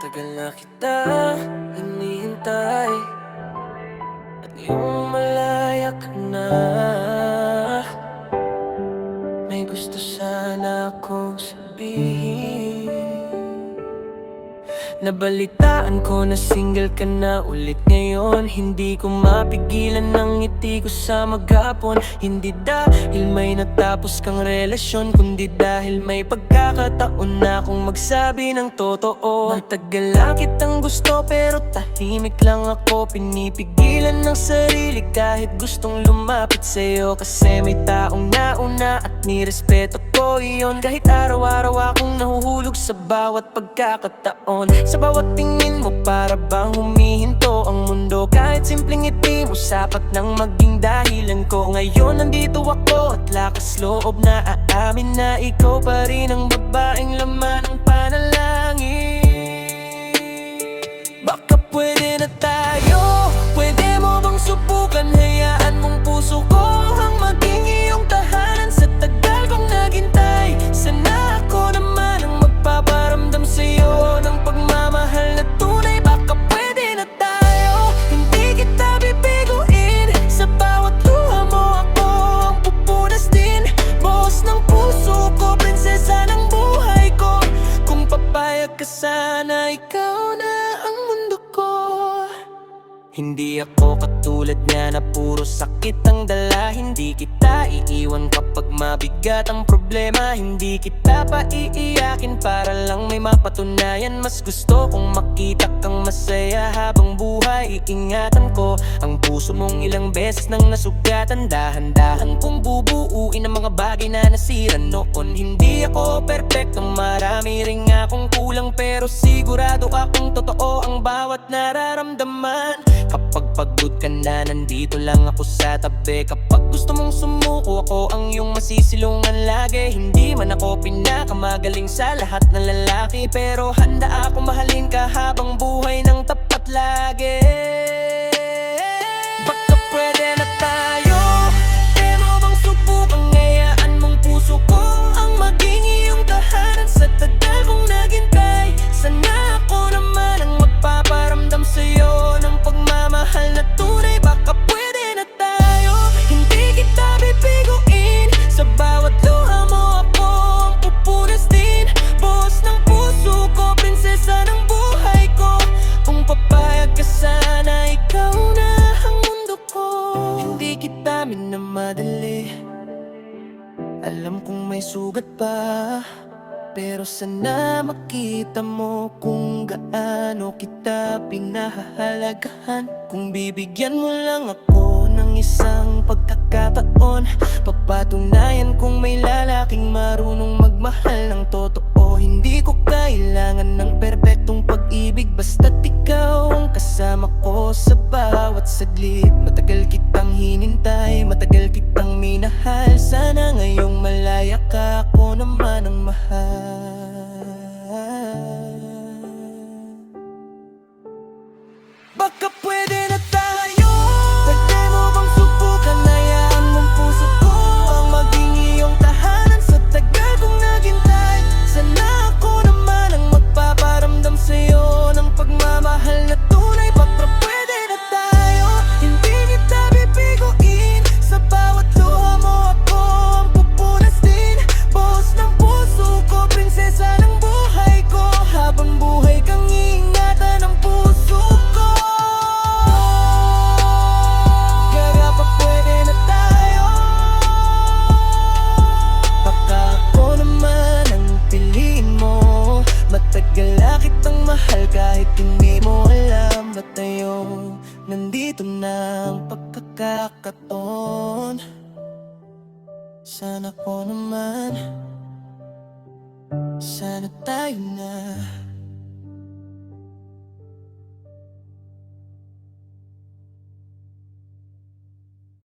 Matagal na kita hinihintay at ngayong malaya ka na. May gusto sana akong sabihin. Nabalitaan ko na single ka na ulit ngayon. Hindi ko mapigilan ng ngiti ko sa maghapon. Hindi dahil may natapos kang relasyon, kundi dahil may pagkakataon na akong magsabi ng totoo. Matagal na kitang gusto pero tahimik lang ako. Pinipigilan ng sarili kahit gustong lumapit sa'yo. Kasi may taong nauna at nirespeto ko iyon. Kahit araw-araw akong nahuhulog sa bawat pagkakataon. Sa bawat tingin mo para bang humihinto ang mundo. Kahit simpleng ngiti mo sapat nang maging dahilan ko. Ngayon nandito ako at lakas loob na aamin na ikaw pa rin ang babaeng laman ng panalangin. Baka pwede na tayo, pwede mo bang subukan? Hayaan mong puso ko ang maging iyong tahanan. Sa tagal kong naghintay, sana ako naman ang magpaparamdam sa'yo ng pagmamahal na tunay. Baka pwede na tayo, hindi kita bibiguin. Sa bawat luha mo ako ang pupunas din. Boss ng puso ko, prinsesa ng buhay ko. Kung papayag ka sana, ikaw na ang mundo ko. Hindi ako katulad niya na puro sakit ang dala. Hindi kita iiwan kapag mabigat ang problema. Hindi kita pa iiyakin para lang may mapatunayan. Mas gusto kong makita kang masaya habang buhay. Iingatan ko ang puso mong ilang beses nang nasugatan. Dahan-dahan kong bubuuin ang mga bagay na nasira noon. Hindi ako perfecto, marami rin akong kulang. Pero sigurado akong totoo ang bawat nararamdaman. Kapag pagod ka na, nandito lang ako sa tabi. Kapag gusto mong sumuko, ako ang iyong masisilungan lagi. Hindi man ako pinakamagaling sa lahat ng lalaki, pero handa ako mahalin ka habang buhay ng tapat lagi. Baka pwede na tayo, pwede mo bang subukan? Hayaan mong puso ko ang maging iyong tahanan. Sa tagal kong naghintay, sana ako naman ang magpaparamdam sa'yo ng pagmamahal na tunay. Baka pwede na tayo, hindi kita bibiguin. Sa bawat luha mo ako ang pupunas din. Boss ng puso ko, prinsesa ng buhay ko. Kung papayag ka sana, ikaw na ang mundo ko. Hindi kita minamadali, alam kong may sugat pa, pero sana makita mo kung gaano kita pinahahalagahan. Kung bibigyan mo lang ako ng isang pagkakataon, papatunayan kung may lalaking marunong magmahal ng totoo. Hindi ko kailangan ng perpektong pag-ibig, basta't ikaw ang kasama ko sa bawat saglit. Matagal kitang hinintay, matagal kitang minahal. Sana ngayong malaya ka, ako naman ang mahal. Baka pwede na tayo, pwede mo bang subukan? Hayaan mong puso ko ang maging iyong tahanan. Sa tagal kong naghintay, sana ako naman ang magpaparamdam sa'yo ng pagmamahal na tunay. Baka pwede na tayo, hindi kita bibiguin. Sa bawat luha mo ako ang pupunas din. Boss ng puso ko, prinsesa ng buhay ko. Habang buhay kang iingatan ng puso ko. Kaya pa pwede na tayo, baka ako naman ang piliin mo. Matagal na kitang mahal kahit hindi mo alam. Ba't ngayon nandito na ang pagkakataon? Sana ko naman, sana tayo na.